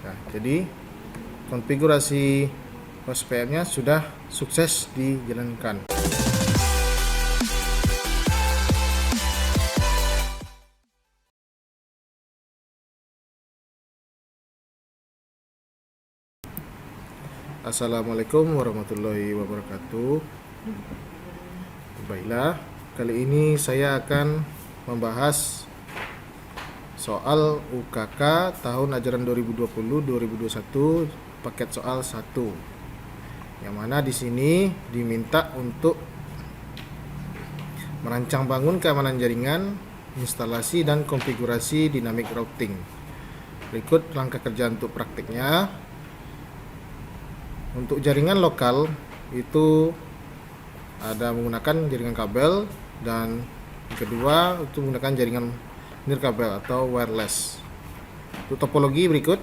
Nah, jadi konfigurasi OSPF-nya sudah sukses dijalankan. Assalamualaikum warahmatullahi wabarakatuh. Baiklah, kali ini saya akan membahas soal UKK tahun ajaran 2020-2021 paket soal 1. Yang mana di sini diminta untuk merancang bangun keamanan jaringan, instalasi dan konfigurasi dynamic routing. Berikut langkah kerja untuk praktiknya. Untuk jaringan lokal itu ada menggunakan jaringan kabel, dan yang kedua itu menggunakan jaringan nirkabel atau wireless. Untuk topologi berikut,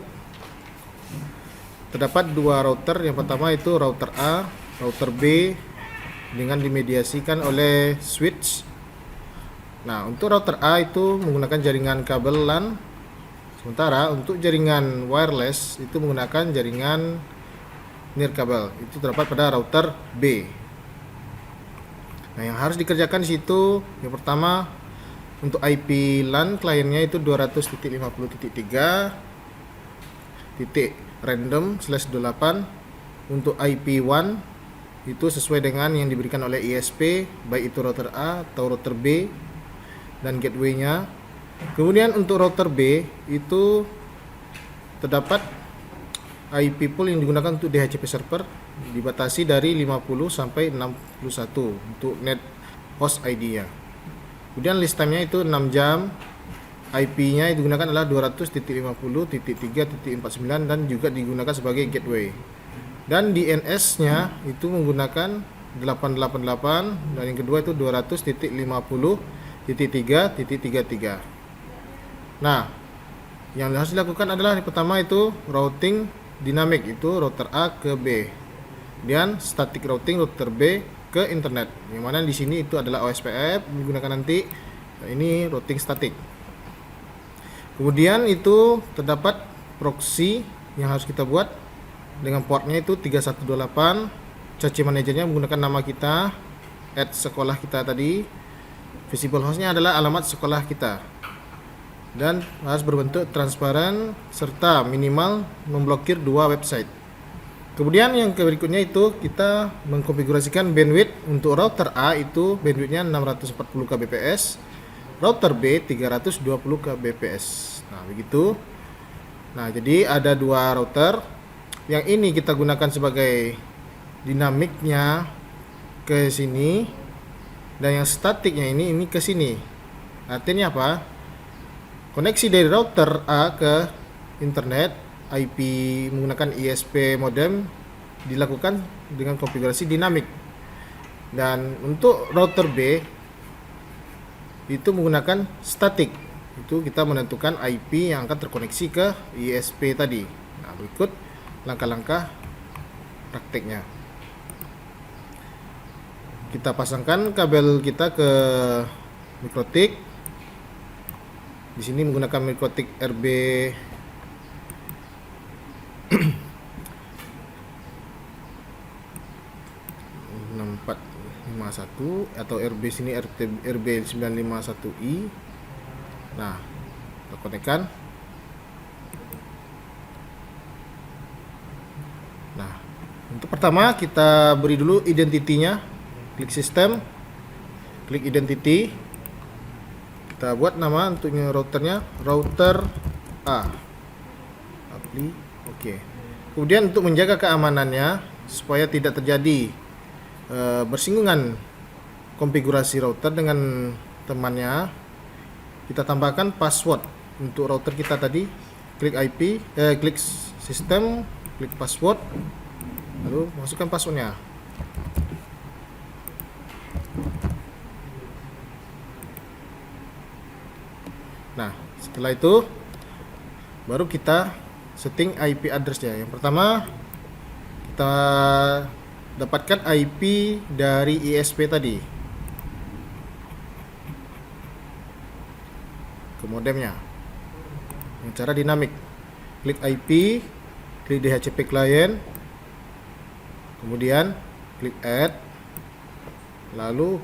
terdapat dua router. Yang pertama itu router A, router B dengan dimediasikan oleh switch. Nah, untuk router A itu menggunakan jaringan kabel LAN, sementara untuk jaringan wireless itu menggunakan jaringan nirkabel. Itu terdapat pada router B. Nah, yang harus dikerjakan di situ yang pertama untuk IP LAN kliennya itu 200.50.3 random/28. Untuk IP1 itu sesuai dengan yang diberikan oleh ISP, baik itu router A atau router B dan gateway-nya. Kemudian untuk router B itu terdapat IP pool yang digunakan untuk DHCP server dibatasi dari 50 sampai 61 untuk net host ID-nya. Kemudian list time-nya itu 6 jam. IP-nya yang digunakan adalah 200.50.3.49 dan juga digunakan sebagai gateway. Dan DNS-nya itu menggunakan 888 dan yang kedua itu 200.50.3.33. Nah, yang harus dilakukan adalah yang pertama itu routing dynamic, itu router A ke B, dan static routing router B ke internet, yang mana di sini itu adalah OSPF digunakan nanti. Ini routing static. Kemudian itu terdapat proxy yang harus kita buat dengan portnya itu 3128. Cache manajernya menggunakan nama kita, sekolah kita tadi. Visible hostnya adalah alamat sekolah kita, dan harus berbentuk transparan serta minimal memblokir 2 website. Kemudian yang berikutnya itu kita mengkonfigurasikan bandwidth. Untuk router A itu bandwidthnya 640 kbps, router B 320 kbps. Nah, begitu. Nah, jadi ada 2 router. Yang ini kita gunakan sebagai dinamiknya ke sini, dan yang statiknya ini ke sini. Artinya apa? Koneksi dari router A ke internet IP menggunakan ISP modem dilakukan dengan konfigurasi dinamik. Dan untuk router B itu menggunakan statik. Itu kita menentukan IP yang akan terkoneksi ke ISP tadi. Nah, berikut langkah-langkah prakteknya. Kita pasangkan kabel kita ke mikrotik. Di sini menggunakan mikrotik RB 6451 atau RB sini RB 951i. Nah, kita konekkan. Nah, untuk pertama kita beri dulu identitinya. Klik sistem, klik identity. Kita buat nama untuknya routernya router A. Oke. Kemudian untuk menjaga keamanannya supaya tidak terjadi bersinggungan konfigurasi router dengan temannya, kita tambahkan password untuk router kita tadi. Klik IP, klik sistem, klik password, lalu masukkan passwordnya. Nah, setelah itu baru kita setting IP address-nya. Yang pertama kita dapatkan IP dari ISP tadi ke modemnya. Yang cara dinamik. klik IP, klik DHCP client, kemudian klik add, lalu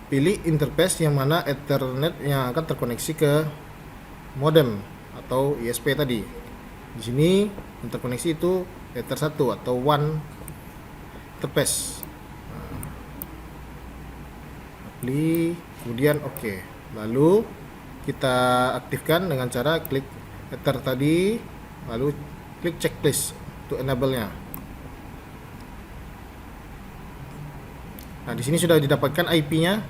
pilih interface yang mana Ethernet yang akan terkoneksi ke modem atau ISP tadi. Di sini yang terkoneksi itu Ether 1 atau WAN interface. Kemudian oke. Lalu kita aktifkan dengan cara klik Ether tadi, lalu klik checklist untuk enable-nya. Nah, di sini sudah didapatkan IP-nya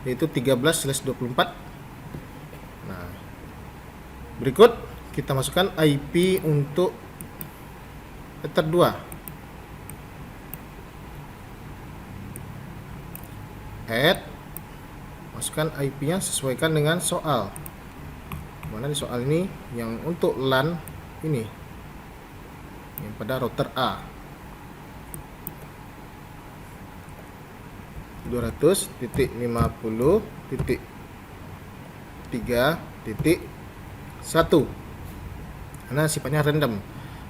yaitu 13/24. Nah, berikut kita masukkan IP untuk Ether 2. Add, masukkan IP-nya sesuaikan dengan soal. Mana di soal ini yang untuk LAN ini yang pada router A 200.50.3.1 karena sifatnya random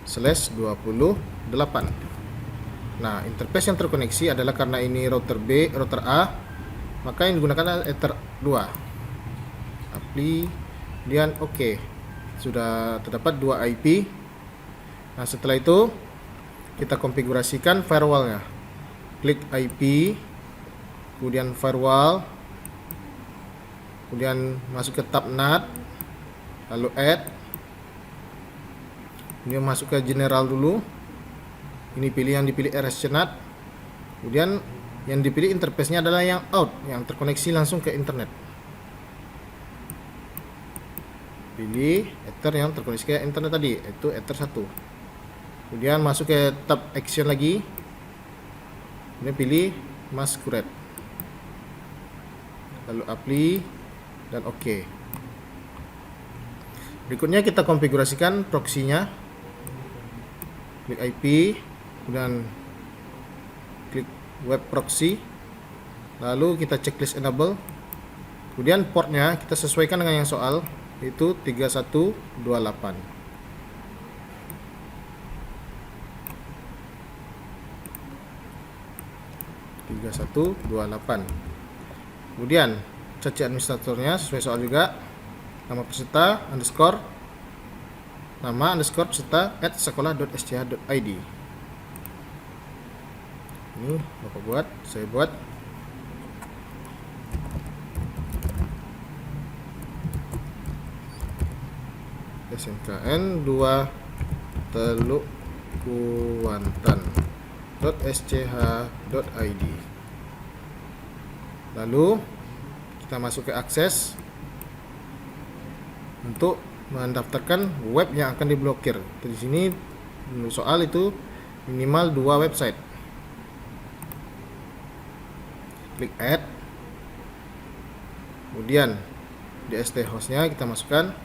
/28. Nah, interface yang terkoneksi adalah karena ini router B, router A, maka yang digunakan adalah Ether 2. Kemudian oke. Sudah terdapat 2 IP. Nah, setelah itu kita konfigurasikan firewallnya. Klik IP, kemudian firewall, kemudian masuk ke tab NAT, lalu add, kemudian masuk ke general dulu. Ini pilih yang dipilih RSCNAT, kemudian yang dipilih interface-nya adalah yang out, yang terkoneksi langsung ke internet. Pilih Ether yang terkoneksi ke internet tadi, yaitu Ether 1. Kemudian masuk ke tab action lagi, kemudian pilih masquerade, lalu apply dan oke. Berikutnya kita konfigurasikan proxy-nya. Klik IP, kemudian klik web proxy, lalu kita checklist enable, kemudian portnya kita sesuaikan dengan yang soal, yaitu 3128. Kemudian caci administratornya sesuai soal juga, nama peserta underscore, nama underscore peserta @sekolah.sch.id. Ini Bapak buat, saya buat. SMKN 2 Teluk Kuantan.sch.id. Lalu kita masuk ke akses untuk mendaftarkan web yang akan diblokir. Di sini soal itu minimal 2 website. Klik add, kemudian DST hostnya kita masukkan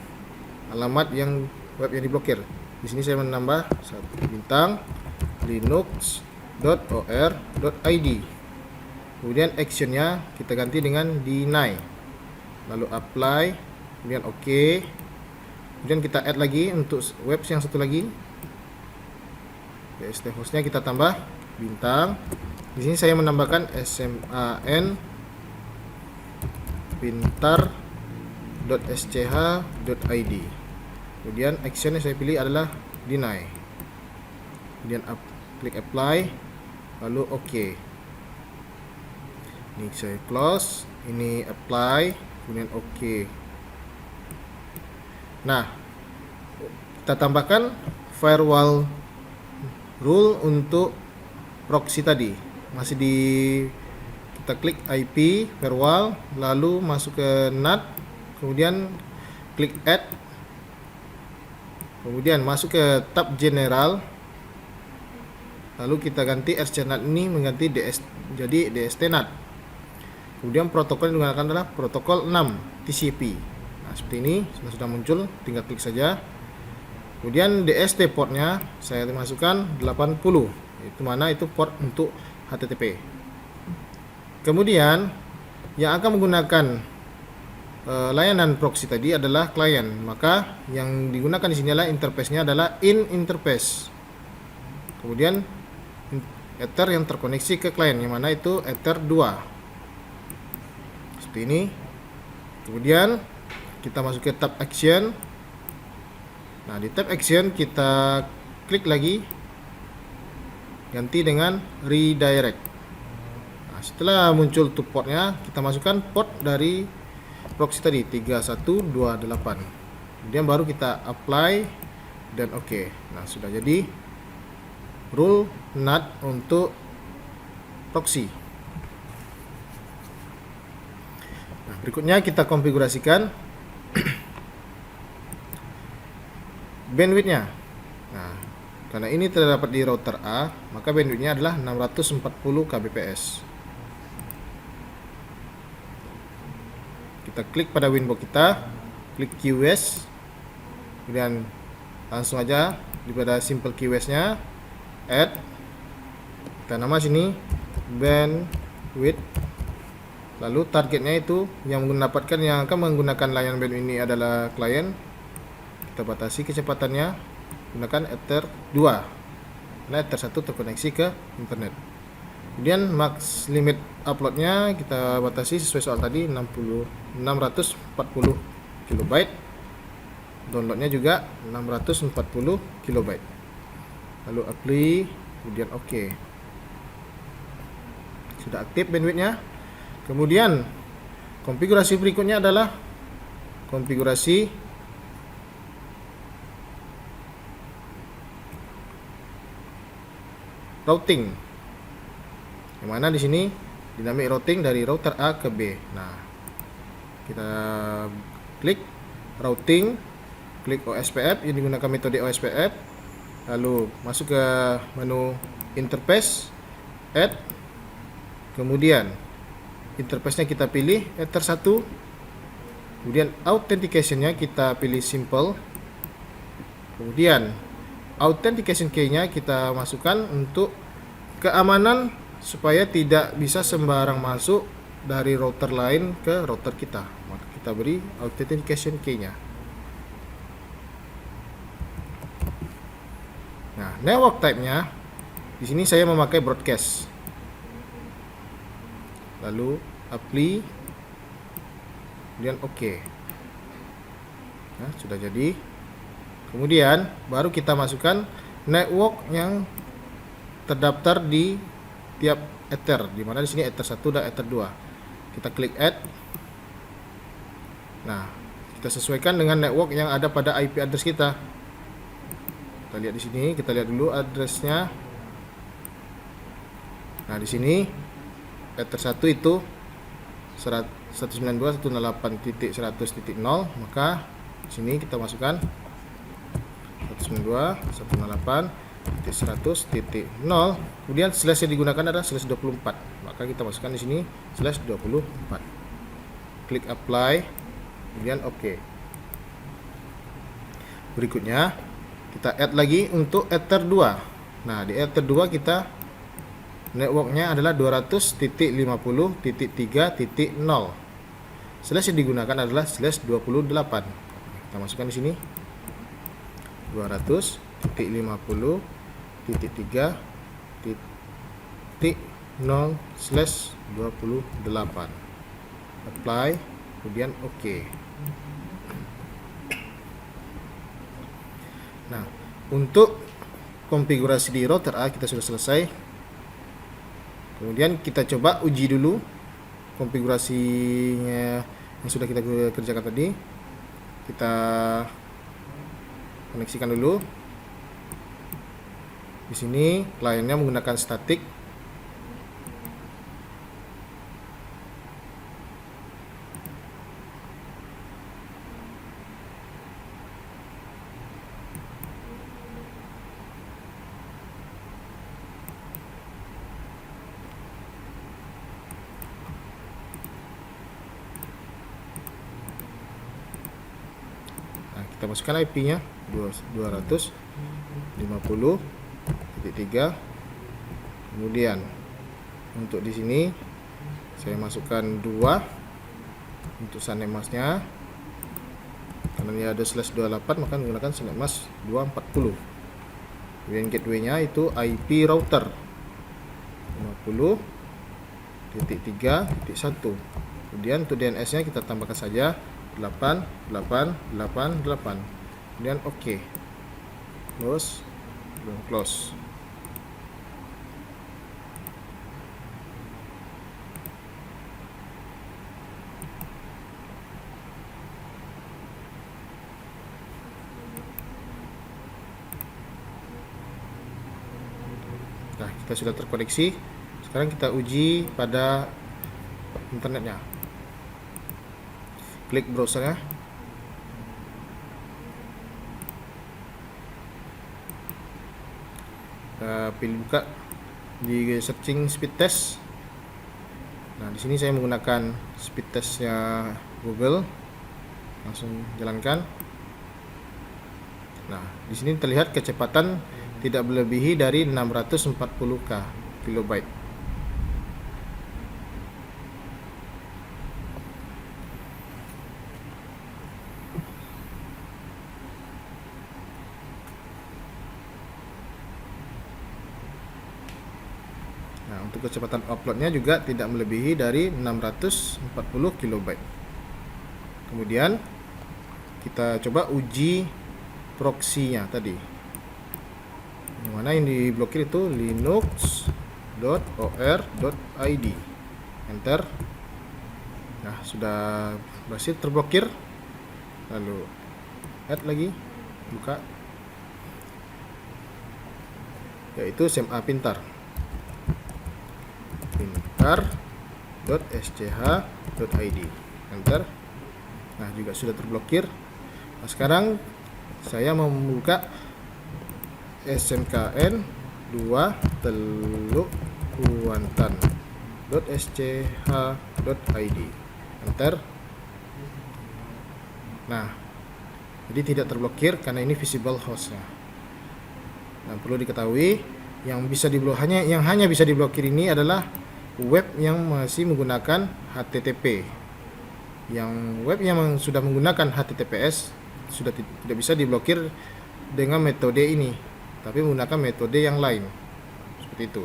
alamat yang web yang diblokir. Di sini saya menambah 1 bintang linux.or.id. Kemudian actionnya kita ganti dengan deny, lalu apply, kemudian oke. Kemudian kita add lagi untuk web yang satu lagi, DST hostnya kita tambah bintang. Di sini saya menambahkan SMAN pintar.sch.id. Kemudian action yang saya pilih adalah deny. Kemudian klik apply, lalu oke. Ini saya close, ini apply, kemudian oke. Nah, kita tambahkan firewall rule untuk proxy tadi. Masih kita klik IP firewall, lalu masuk ke NAT, kemudian klik add, kemudian masuk ke tab general, lalu kita ganti RSCNAT ini mengganti jadi DST NAT. Kemudian protokol yang digunakan adalah protokol 6 TCP. Nah, seperti ini sudah muncul, tinggal klik saja. Kemudian DST portnya saya masukkan 80, itu mana itu port untuk HTTP. Kemudian yang akan menggunakan layanan proxy tadi adalah klien, maka yang digunakan di sini adalah interface-nya adalah in interface. Kemudian Ether yang terkoneksi ke klien, yang mana itu Ether 2. Seperti ini. Kemudian kita masuk ke tab action. Nah, di tab action kita klik lagi, ganti dengan redirect. Nah, setelah muncul tuh portnya, kita masukkan port dari proxy tadi 3128. Kemudian baru kita apply dan oke. Nah, sudah jadi rule NAT untuk proxy. Nah, berikutnya kita konfigurasikan bandwidth-nya. Nah, karena ini terdapat di router A, maka bandwidth-nya adalah 640 kbps. Kita klik pada window kita, klik QoS, kemudian langsung aja pada simple QoS-nya, add, kita nama sini bandwidth, lalu targetnya itu yang akan menggunakan layanan bandwidth ini adalah klien. Kita batasi kecepatannya gunakan Ether 2, nah Ether 1 terkoneksi ke internet. Kemudian max limit uploadnya kita batasi sesuai soal tadi 640 KB. Downloadnya juga 640 KB. Lalu apply, kemudian oke. Sudah aktif bandwidthnya. Kemudian konfigurasi berikutnya adalah konfigurasi routing. Yang mana di sini dynamic routing dari router A ke B. Nah, kita klik routing, klik OSPF, yang digunakan metode OSPF, lalu masuk ke menu interface, add, kemudian interface-nya kita pilih Ether 1, kemudian authentication-nya kita pilih simple, kemudian authentication key-nya kita masukkan untuk keamanan supaya tidak bisa sembarang masuk dari router lain ke router kita. Maka kita beri authentication key-nya. Nah, network type-nya di sini saya memakai broadcast. Lalu apply, kemudian oke. Nah, sudah jadi. Kemudian baru kita masukkan network yang terdaftar di tiap Ether, di mana di sini Ether 1 dan Ether 2. Kita klik add. Nah, kita sesuaikan dengan network yang ada pada IP address kita. Kita lihat di sini, kita lihat dulu addressnya. Nah, di sini Ether 1 itu 192.168.100.0, maka di sini kita masukkan 192.168.100.0. Kemudian slash yang digunakan adalah slash 24, maka kita masukkan di sini slash 24. Klik apply, kemudian oke. Berikutnya kita add lagi untuk Ether 2. Nah, di Ether 2 kita networknya adalah 200.50.3.0. Slash yang digunakan adalah slash 28. Kita masukkan di sini 200.50.3.0 slash 28. Apply, kemudian oke. Nah, untuk konfigurasi di router A kita sudah selesai. Kemudian kita coba uji dulu konfigurasinya yang sudah kita kerjakan tadi. Kita koneksikan dulu. Di sini kliennya menggunakan static. Kita masukkan IP-nya 250.3. Kemudian untuk di sini saya masukkan 2. untuk SunNetMask-nya. Karena dia ada /28 maka menggunakan SunNetMask 240. Kemudian gateway-nya itu IP router 50.3.1. Kemudian untuk DNS-nya kita tambahkan saja 8888. Kemudian OK. Close. Nah, kita sudah terkoneksi. Sekarang kita uji pada internetnya. Klik browsernya. Pilih buka di searching speed test. Nah, di sini saya menggunakan speed testnya Google. Langsung jalankan. Nah, di sini terlihat kecepatan tidak melebihi dari 640 kilobyte. Nah, untuk kecepatan uploadnya juga tidak melebihi dari 640 kilobyte. Kemudian kita coba uji proxy-nya tadi. Yang mana yang diblokir itu linux.or.id. Enter. Nah, sudah berhasil terblokir. Lalu add lagi, buka, yaitu SMA Pintar. pintar.sch.id. Enter. Nah, juga sudah terblokir. Nah, sekarang saya mau membuka smkn 2 teluk kuantan.sch.id. Enter. Nah, jadi tidak terblokir karena ini visible hostnya. Nah, perlu diketahui yang hanya bisa diblokir ini adalah web yang masih menggunakan HTTP. Yang web yang sudah menggunakan HTTPS sudah tidak bisa diblokir dengan metode ini, tapi menggunakan metode yang lain. Seperti itu.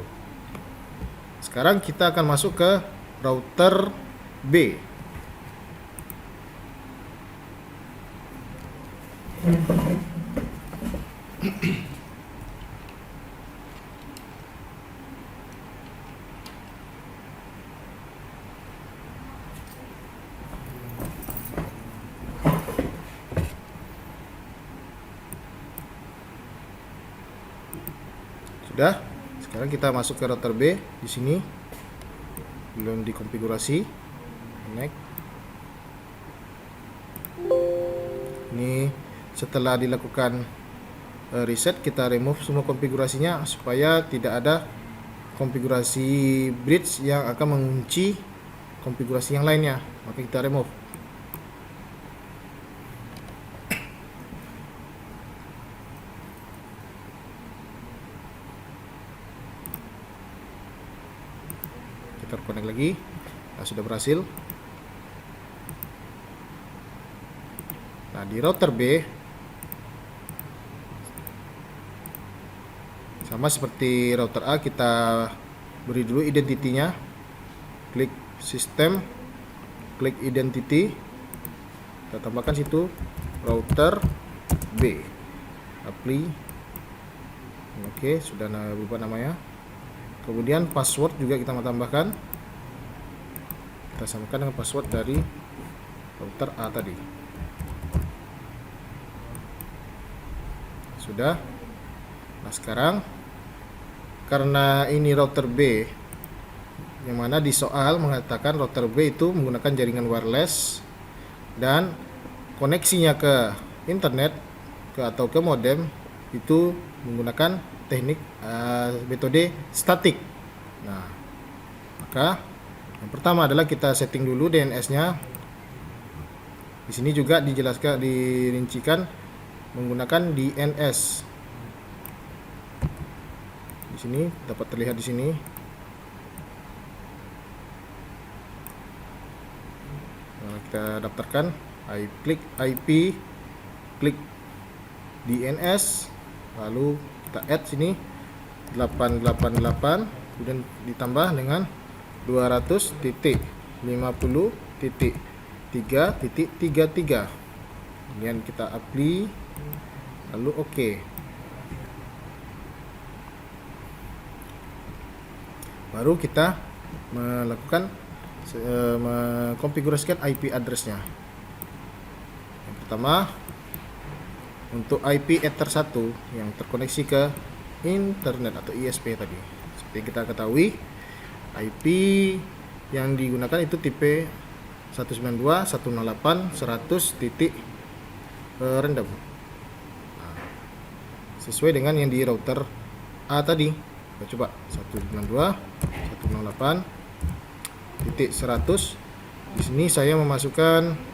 Sekarang kita akan masuk ke router B. Sudah. Sekarang kita masuk ke router B. Di sini belum dikonfigurasi. Connect. Ini setelah dilakukan reset, kita remove semua konfigurasinya supaya tidak ada konfigurasi bridge yang akan mengunci konfigurasi yang lainnya. Maka kita remove. Terkonek lagi. Nah, sudah berhasil. Nah, di router B sama seperti router A, kita beri dulu identitinya. Klik sistem, klik identity, kita tambahkan situ router B. Apply. Oke, sudah berubah namanya. Kemudian password juga kita tambahkan. Kita samakan dengan password dari router A tadi. Sudah. Nah, sekarang karena ini router B, yang mana di soal mengatakan router B itu menggunakan jaringan wireless dan koneksinya ke internet atau ke modem itu menggunakan teknik metode statik. Nah, maka yang pertama adalah kita setting dulu DNS-nya. Di sini juga dijelaskan, dirincikan menggunakan DNS. Di sini dapat terlihat di sini. Nah, kita daftarkan. Klik IP, klik DNS, lalu kita add sini 888, kemudian ditambah dengan 200.50.3.33, kemudian kita apply, lalu OK. Baru kita melakukan mengkonfigurasikan IP address-nya. Yang pertama, untuk IP Ether 1 yang terkoneksi ke internet atau ISP tadi. Seperti kita ketahui, IP yang digunakan itu tipe 192.168.100 titik random. Nah, sesuai dengan yang di router A tadi. Kita coba 192.168.100. Di sini saya memasukkan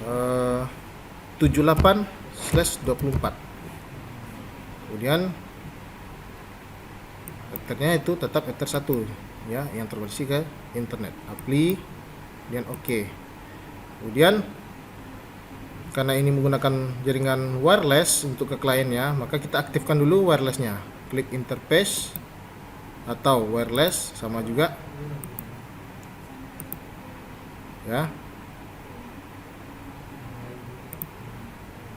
78/24. Kemudian ethernya itu tetap ether 1 ya, yang terkoneksi ke internet. Apply dan OK. Kemudian karena ini menggunakan jaringan wireless untuk ke kliennya, maka kita aktifkan dulu wirelessnya. Klik interface atau wireless, sama juga ya.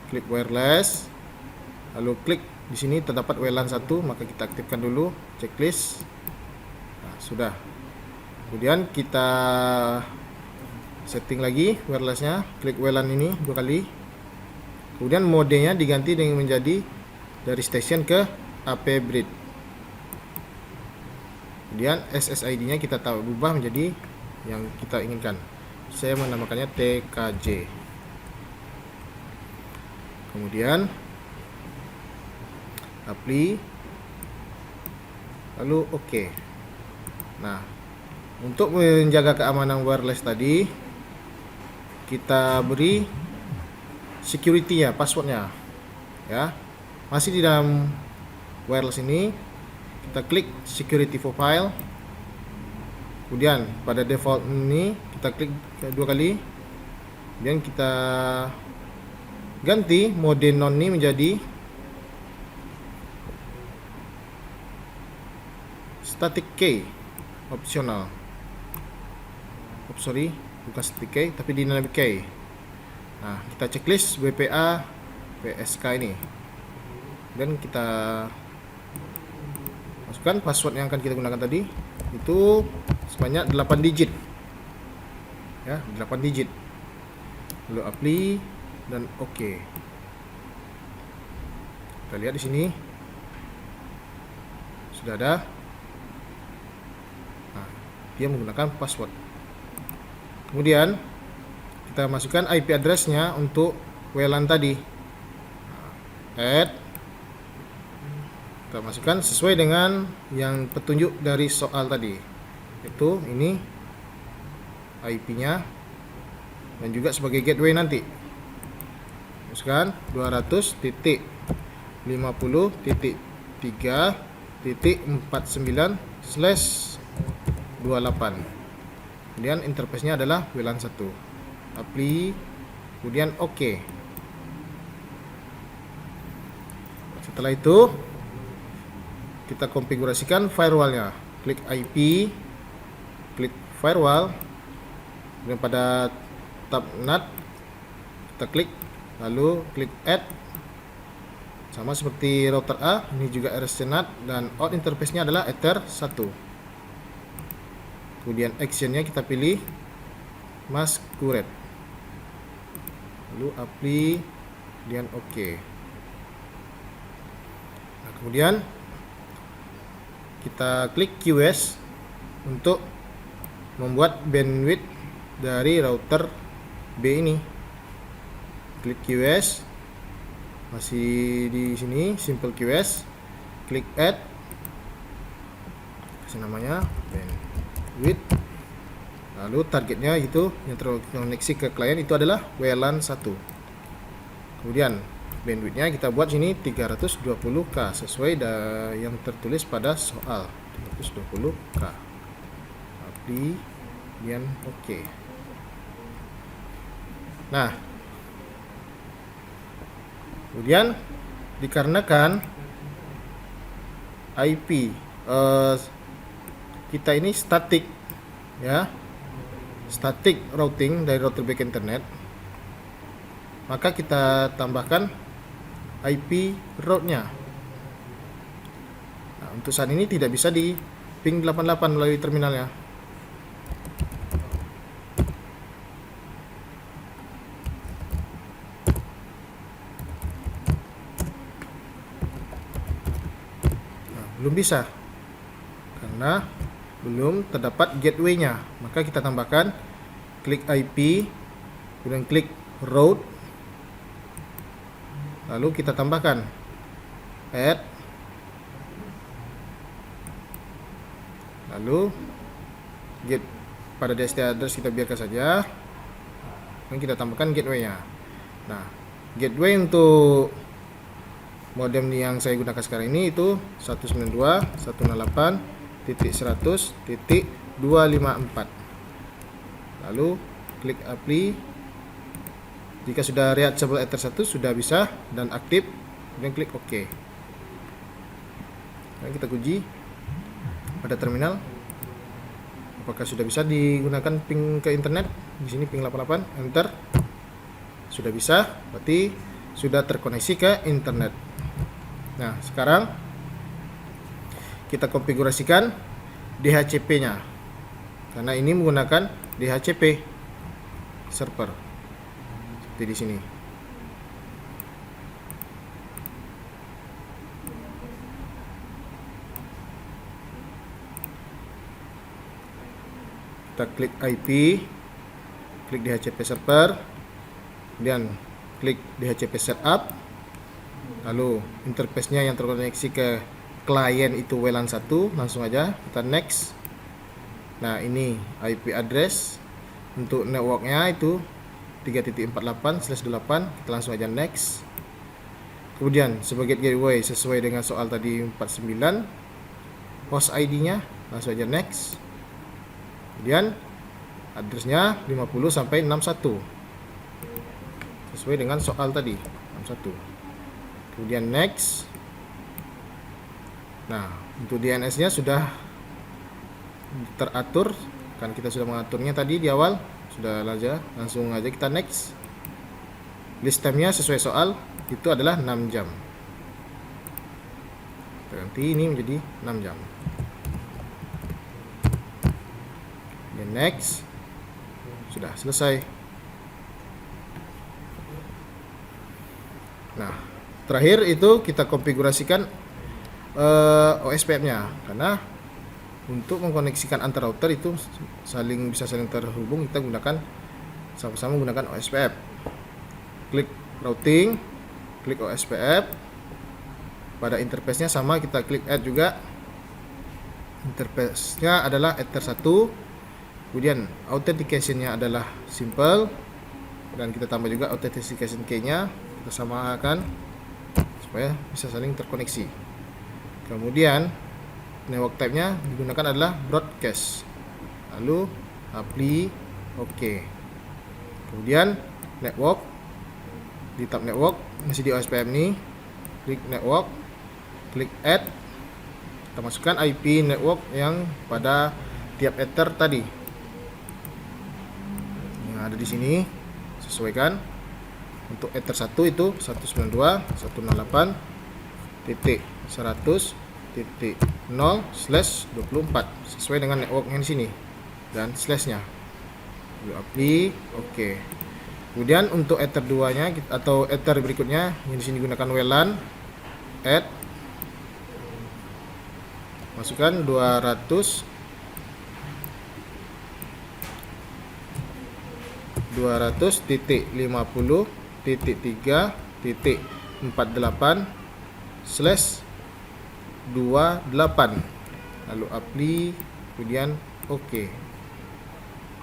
Klik wireless, lalu klik di sini terdapat WLAN 1, maka kita aktifkan dulu checklist. Nah, sudah. Kemudian kita setting lagi wirelessnya, klik WLAN ini 2 kali. Kemudian modenya diganti dengan menjadi dari station ke AP bridge. Kemudian SSID-nya kita ubah menjadi yang kita inginkan. Saya menamakannya TKJ. Kemudian apply, lalu OK. Nah, untuk menjaga keamanan wireless tadi, kita beri security-nya, passwordnya ya. Masih di dalam wireless ini, kita klik security profile. Kemudian pada default ini kita klik 2 kali. Kemudian kita ganti mode non ini menjadi static key optional. Sorry, bukan static key tapi dynamic key. Nah, kita checklist WPA PSK ini dan kita masukkan password yang akan kita gunakan tadi, itu sebanyak 8 digit ya, 8 digit. Lalu apply dan OK. Kita lihat di sini sudah ada. Nah, dia menggunakan password. Kemudian kita masukkan IP address-nya untuk WLAN tadi. Add. Kita masukkan sesuai dengan yang petunjuk dari soal tadi. Itu ini IP-nya dan juga sebagai gateway nanti. Masukkan 200.50.3.49/28. Kemudian interface-nya adalah WLAN 1. Apply, kemudian OK. Setelah itu kita konfigurasikan firewall-nya. Klik IP, klik firewall, kemudian pada tab NAT kita klik, lalu klik add. Sama seperti router A, ini juga RSC NAT dan out interface-nya adalah Ether 1. Kemudian action-nya kita pilih masquerade. Lalu apply dan OK. Nah, kemudian kita klik QoS untuk membuat bandwidth dari router B ini. Klik QoS, masih di sini simple QoS, klik add, kasih namanya bandwidth, lalu targetnya itu yang terkoneksi ke klien itu adalah WLAN 1. Kemudian bandwidthnya kita buat sini 320K sesuai yang tertulis pada soal, 320K. Apply dan OK. Nah, kemudian dikarenakan IP kita ini static, ya, static routing dari router back internet, maka kita tambahkan IP route-nya. Nah, untuk saat ini tidak bisa di ping 88 melalui terminalnya. Nah, belum bisa karena belum terdapat gateway-nya. Maka kita tambahkan klik IP, kemudian klik route, lalu kita tambahkan add, lalu get pada DST address kita biarkan saja, dan kita tambahkan gateway-nya. Nah, gateway untuk modem yang saya gunakan sekarang ini itu 192.168.100.254. lalu klik apply. Jika sudah reachable Ether 1 sudah bisa dan aktif, kemudian klik OK. Dan kita uji pada terminal apakah sudah bisa digunakan ping ke internet. Di sini ping 88, enter. Sudah bisa, berarti sudah terkoneksi ke internet. Nah, sekarang kita konfigurasikan DHCP-nya. Karena ini menggunakan DHCP server. Seperti di sini. Kita klik IP, klik DHCP server, kemudian klik DHCP setup, lalu interface-nya yang terkoneksi ke klien itu WLAN 1, langsung aja kita next. Nah, ini IP address untuk networknya itu 3.48/8, kita langsung aja next. Kemudian sebagai gateway sesuai dengan soal tadi 49, host ID-nya langsung aja next. Kemudian addressnya 50 sampai 61 sesuai dengan soal tadi 61. Kemudian next. Nah, untuk DNS-nya sudah teratur kan, kita sudah mengaturnya tadi di awal. Sudah aja, langsung aja kita next. List time-nya sesuai soal itu adalah 6 jam. Ganti ini menjadi 6 jam. Dan next. Sudah selesai. Nah, terakhir itu kita konfigurasikan OSPF-nya, karena untuk mengkoneksikan antar router itu bisa saling terhubung, kita gunakan sama-sama menggunakan OSPF. Klik routing, klik OSPF. Pada interface-nya sama, kita klik add juga. Interface-nya adalah Ether 1. Kemudian authentication-nya adalah simple, dan kita tambah juga authentication key-nya, kita samakan supaya bisa saling terkoneksi. Kemudian network type-nya digunakan adalah broadcast. Lalu apply, OK. Kemudian network, di tab network masih di OSPF ini, klik network, klik add, kita masukkan IP network yang pada tiap ether tadi yang ada di sini, sesuaikan. Untuk ether 1 itu 192.168.100.0/24 sesuai dengan networknya di sini dan slashnya. Apply, OK. Kemudian untuk ether 2-nya atau ether berikutnya yang di sini gunakan WLAN, add, masukkan 200.50.3.48/28, lalu apply, kemudian OK.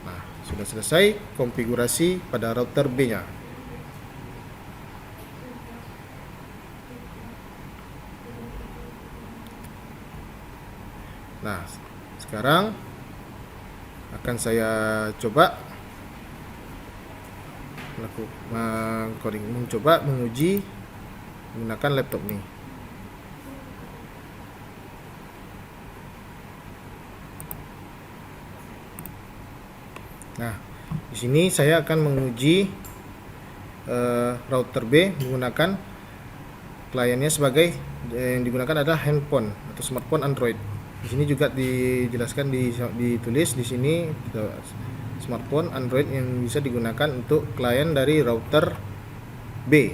Nah, sudah selesai konfigurasi pada router B-nya. Nah, sekarang akan saya coba mencoba menguji menggunakan laptop nih. Nah, di sini saya akan menguji router B menggunakan kliennya sebagai yang digunakan adalah handphone atau smartphone Android. Di sini juga dijelaskan ditulis di sini smartphone Android yang bisa digunakan untuk klien dari router B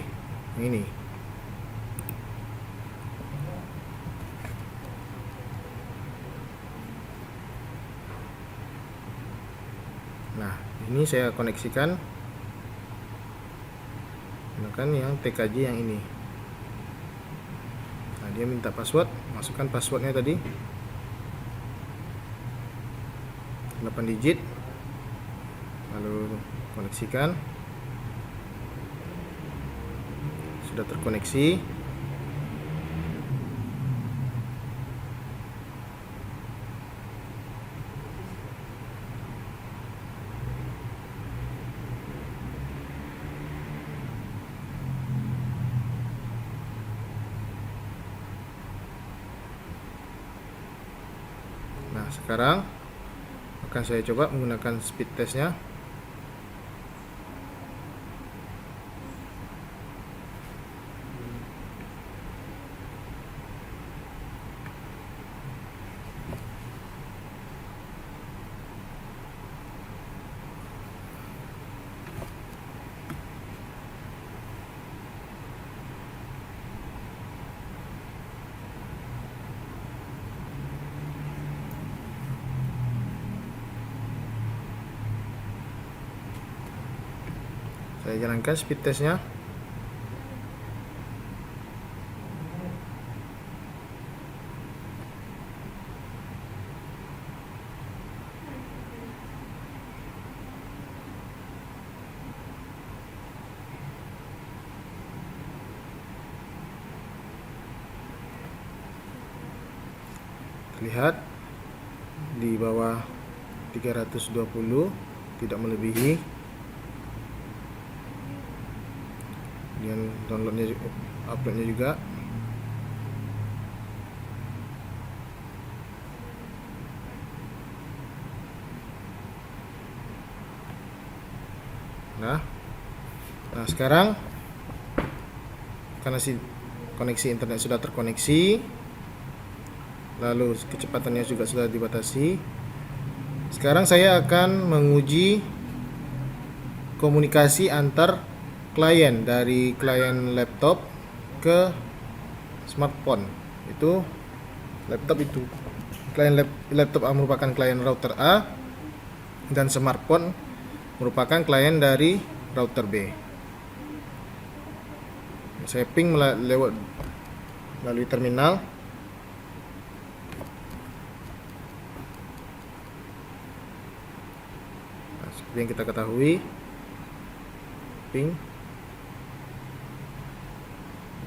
ini. Nah, ini saya koneksikan gunakan yang TKJ yang ini. Nah, dia minta password, masukkan passwordnya tadi 8 digit, lalu koneksikan. Sudah terkoneksi. Nah, sekarang akan saya coba menggunakan speed testnya. Saya jalankan speed testnya. Lihat di bawah 320, tidak melebihi. Kemudian downloadnya, uploadnya juga. Nah sekarang karena koneksi internet sudah terkoneksi, lalu kecepatannya juga sudah dibatasi. Sekarang saya akan menguji komunikasi antar klien dari klien laptop ke smartphone. Itu laptop itu laptop A merupakan klien router A dan smartphone merupakan klien dari router B. Saya ping melalui terminal. Nah, seperti yang kita ketahui, ping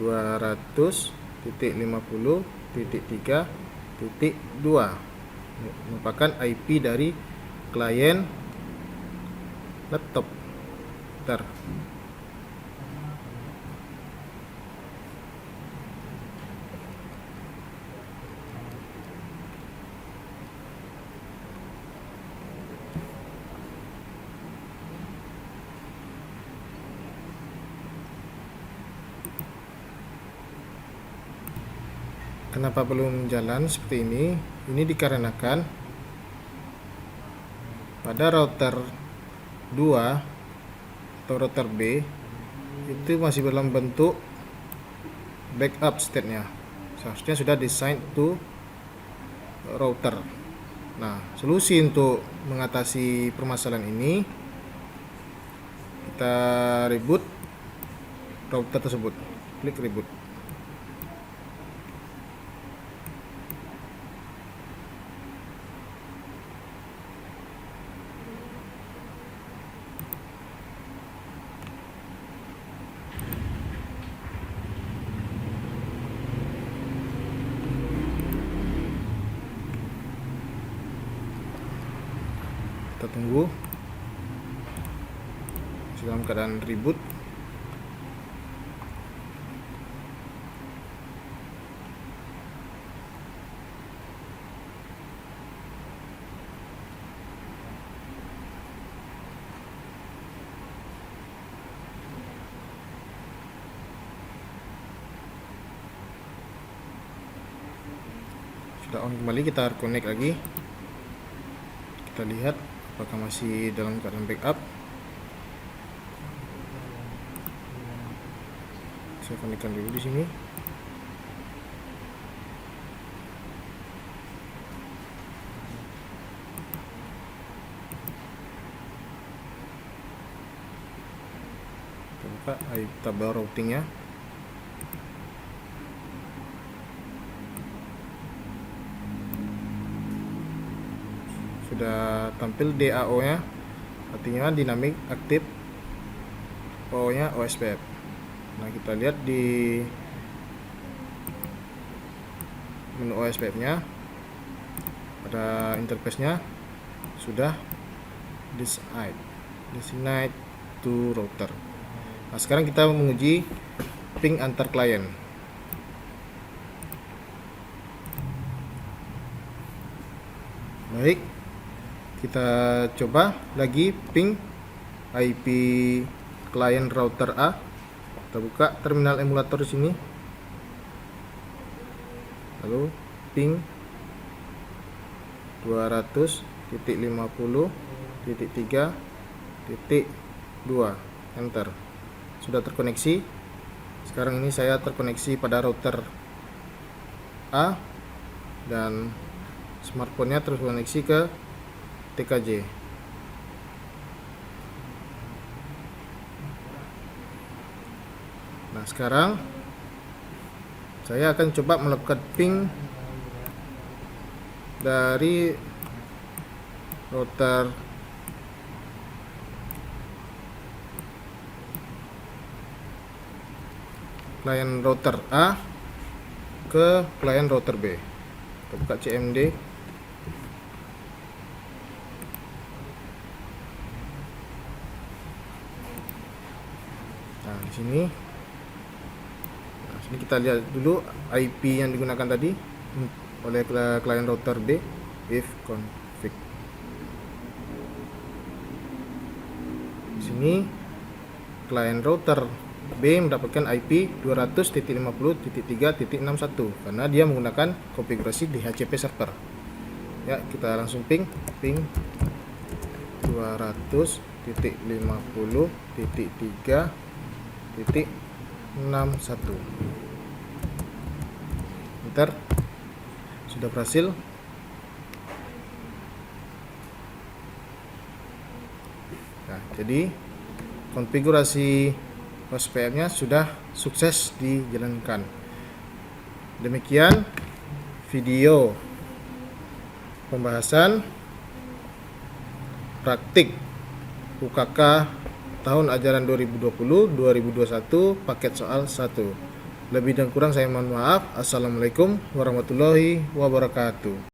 200.50.3.2 merupakan IP dari klien laptop. Bentar. Kenapa belum jalan seperti ini? Ini dikarenakan pada router 2 atau router B itu masih dalam bentuk backup state-nya. Seharusnya sudah design to router. Nah, solusi untuk mengatasi permasalahan ini, kita reboot router tersebut. Klik reboot. Kita tunggu masih dalam keadaan reboot. Sudah on kembali, kita connect lagi. Kita lihat apakah masih dalam keadaan backup. Saya connectkan dulu di sini. Kita buka tabel routingnya. Sudah tampil DAO nya, artinya Dynamic Active O nya OSPF. Nah, kita lihat di menu OSPF nya, pada interface nya sudah designed to router. Nah, sekarang kita menguji ping antar klien. Baik, kita coba lagi ping IP klien router A. Kita buka terminal emulator di sini. Lalu ping 200.50.3.2, enter. Sudah terkoneksi. Sekarang ini saya terkoneksi pada router A dan smartphone-nya terkoneksi ke TKJ. Nah, sekarang saya akan coba melakukan ping dari router klien router A ke klien router B. Kita buka CMD. Nah, di sini. Nah, sini kita lihat dulu IP yang digunakan tadi oleh klien router B, if config. Di sini klien router B mendapatkan IP 200.50.3.61 karena dia menggunakan konfigurasi DHCP server. Ya, kita langsung ping 200.50.3.61. Enter. Sudah berhasil. Nah, jadi konfigurasi OSPF-nya sudah sukses dijalankan. Demikian video pembahasan praktik UKK tahun ajaran 2020-2021 paket soal 1. Lebih dan kurang saya mohon maaf. Assalamualaikum warahmatullahi wabarakatuh.